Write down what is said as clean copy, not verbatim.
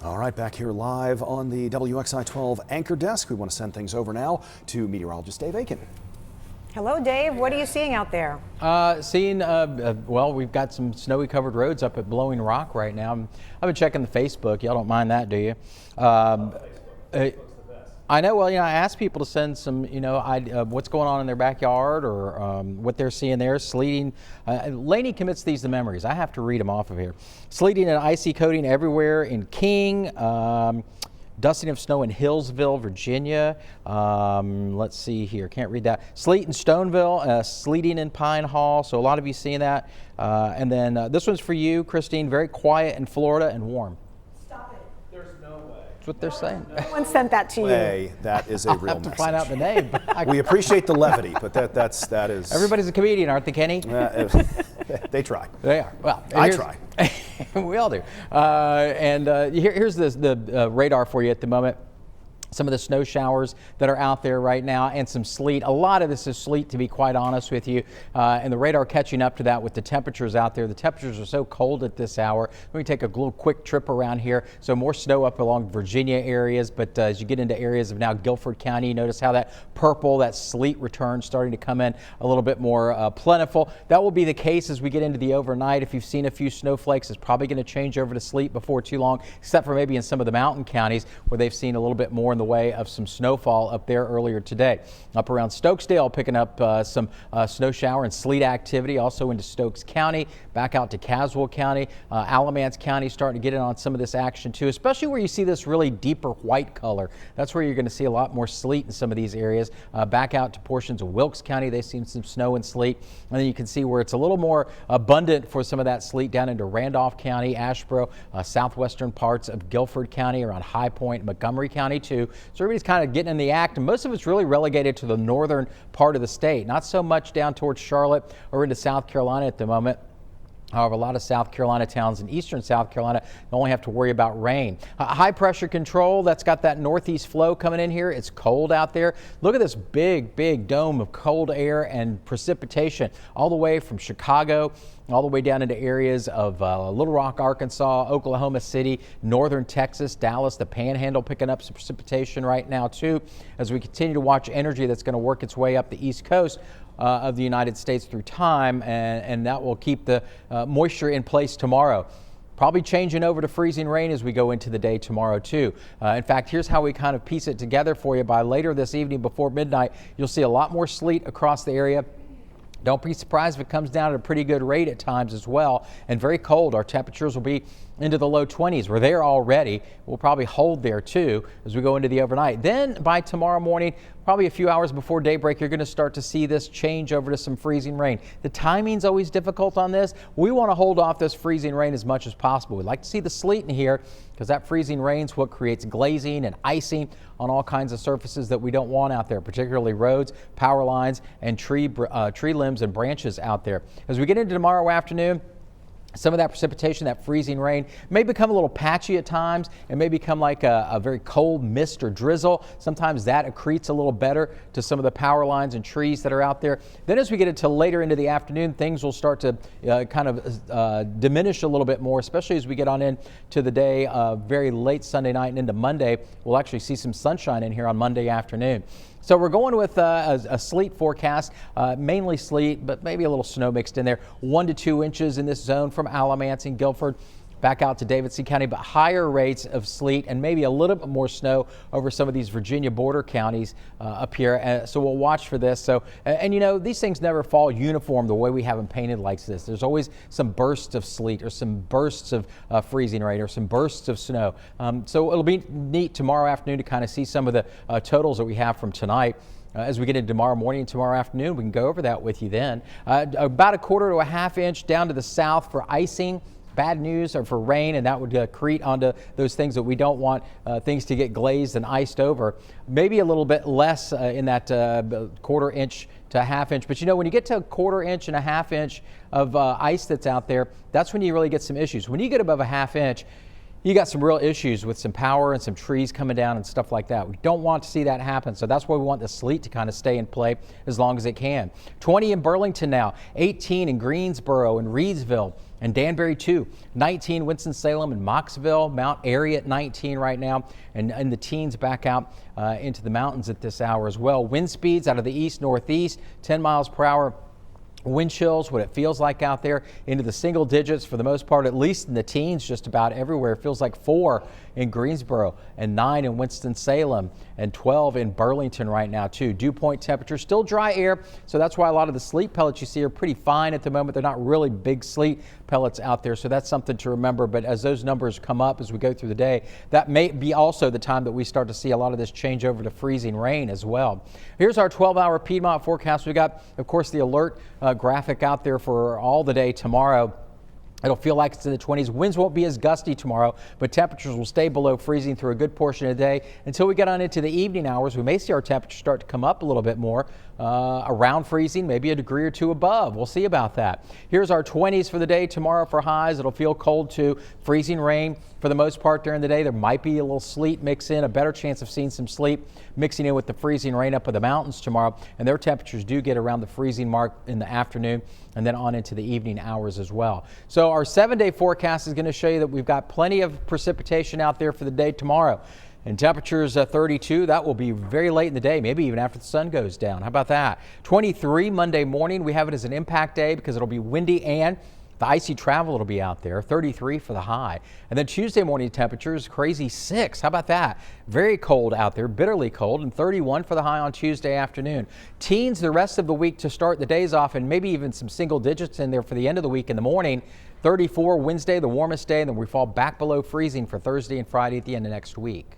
All right, back here live on the WXI 12 anchor desk. We want to send things over now to meteorologist Dave Aiken. Hello, Dave. What are you seeing out there? Well, we've got some snowy covered roads up at Blowing Rock right now. I've been checking the Facebook. Y'all don't mind that, do you? I know. Well, I asked people to send some, what's going on in their backyard or what they're seeing there. Sleeting. Laney commits these to memories. I have to read them off of here. Sleeting and icy coating everywhere in King. Dusting of snow in Hillsville, Virginia. Let's see here. Can't read that. Sleet in Stoneville. Sleeting in Pine Hall. So a lot of you seeing that. And then this one's for you, Christine. Very quiet in Florida and warm. That's what they're saying. No one sent that to you. Hey, that is a real I'll have to message. find out the name. We appreciate the levity, but that is. Everybody's a comedian, aren't they, Kenny? They try. They are. Well, I try. We all do. Here's the radar for you at the moment. Some of the snow showers that are out there right now and some sleet. A lot of this is sleet, to be quite honest with you. And the radar catching up to that with the temperatures out there. The temperatures are so cold at this hour. Let me take a little quick trip around here. So more snow up along Virginia areas, but as you get into areas of now Guilford County, you notice how that purple, that sleet return starting to come in a little bit more plentiful. That will be the case as we get into the overnight. If you've seen a few snowflakes, it's probably going to change over to sleet before too long, except for maybe in some of the mountain counties where they've seen a little bit more in the way of some snowfall up there earlier today. Up around Stokesdale, picking up some snow shower and sleet activity, also into Stokes County, back out to Caswell County, Alamance County starting to get in on some of this action too, especially where you see this really deeper white color. That's where you're going to see a lot more sleet in some of these areas. Back out to portions of Wilkes County, they've seen some snow and sleet. And then you can see where it's a little more abundant for some of that sleet down into Randolph County, Asheboro, southwestern parts of Guilford County, around High Point, Montgomery County too. So everybody's kind of getting in the act, and most of it's really relegated to the northern part of the state, not so much down towards Charlotte or into South Carolina at the moment. However, a lot of South Carolina towns in eastern South Carolina only have to worry about rain. High pressure control, that's got that northeast flow coming in here. It's cold out there. Look at this big dome of cold air and precipitation all the way from Chicago all the way down into areas of Little Rock, Arkansas, Oklahoma City, northern Texas, Dallas, the Panhandle picking up some precipitation right now too, as we continue to watch energy that's going to work its way up the East Coast of the United States through time, and that will keep the moisture in place tomorrow. Probably changing over to freezing rain as we go into the day tomorrow too. In fact, here's how we kind of piece it together for you. By later this evening before midnight, you'll see a lot more sleet across the area. Don't be surprised if it comes down at a pretty good rate at times as well, and very cold. Our temperatures will be into the low 20s. We're there already. We'll probably hold there too as we go into the overnight. Then by tomorrow morning, probably a few hours before daybreak, you're going to start to see this change over to some freezing rain. The timing's always difficult on this. We want to hold off this freezing rain as much as possible. We'd like to see the sleet in here because that freezing rain's what creates glazing and icing on all kinds of surfaces that we don't want out there, particularly roads, power lines, and tree limbs and branches out there. As we get into tomorrow afternoon, some of that precipitation, that freezing rain, may become a little patchy at times and may become like a very cold mist or drizzle. Sometimes that accretes a little better to some of the power lines and trees that are out there. Then as we get into later into the afternoon, things will start to kind of diminish a little bit more, especially as we get on into the day very late Sunday night and into Monday. We'll actually see some sunshine in here on Monday afternoon. So we're going with a sleet forecast, mainly sleet, but maybe a little snow mixed in there. 1 to 2 inches in this zone from Alamance and Guilford back out to Davidson County, but higher rates of sleet and maybe a little bit more snow over some of these Virginia border counties up here. So we'll watch for this. So, and you know, these things never fall uniform the way we have them painted like this. There's always some bursts of sleet or some bursts of freezing rain or some bursts of snow. So it'll be neat tomorrow afternoon to kind of see some of the totals that we have from tonight. As we get into tomorrow morning and tomorrow afternoon, we can go over that with you then. About 1/4 to 1/2 inch down to the south for icing. Bad news or for rain, and that would accrete onto those things that we don't want things to get glazed and iced over. Maybe a little bit less in that 1/4 inch to 1/2 inch. But you know, when you get to 1/4 inch and 1/2 inch of ice that's out there, that's when you really get some issues. When you get above 1/2 inch, you got some real issues with some power and some trees coming down and stuff like that. We don't want to see that happen, so that's why we want the sleet to kind of stay in play as long as it can. 20 in Burlington now, 18 in Greensboro and Reedsville, and Danbury 2, 19 Winston-Salem and Mocksville, Mount Airy at 19 right now, and the teens back out into the mountains at this hour as well. Wind speeds out of the east-northeast, 10 miles per hour. Wind chills, what it feels like out there, into the single digits for the most part, at least in the teens just about everywhere. It feels like 4 in Greensboro and 9 in Winston-Salem and 12 in Burlington right now too. Dew point temperature, still dry air, so that's why a lot of the sleet pellets you see are pretty fine at the moment. They're not really big sleet pellets out there, so that's something to remember. But as those numbers come up as we go through the day, that may be also the time that we start to see a lot of this change over to freezing rain as well. Here's our 12-hour Piedmont forecast. We got, of course, the alert graphic out there for all the day tomorrow. It'll feel like it's in the 20s. Winds won't be as gusty tomorrow, but temperatures will stay below freezing through a good portion of the day. Until we get on into the evening hours, we may see our temperatures start to come up a little bit more, around freezing, maybe a degree or two above. We'll see about that. Here's our 20s for the day tomorrow for highs. It'll feel cold too. Freezing rain for the most part during the day. There might be a little sleet mix in, a better chance of seeing some sleet mixing in with the freezing rain up in the mountains tomorrow. And their temperatures do get around the freezing mark in the afternoon and then on into the evening hours as well. So our 7-day forecast is going to show you that we've got plenty of precipitation out there for the day tomorrow. And temperatures 32, that will be very late in the day, maybe even after the sun goes down. How about that? 23 Monday morning, we have it as an impact day because it'll be windy and the icy travel will be out there. 33 for the high. And then Tuesday morning temperatures, crazy 6. How about that? Very cold out there, bitterly cold, and 31 for the high on Tuesday afternoon. Teens the rest of the week to start the days off, and maybe even some single digits in there for the end of the week in the morning. 34 Wednesday, the warmest day, and then we fall back below freezing for Thursday and Friday at the end of next week.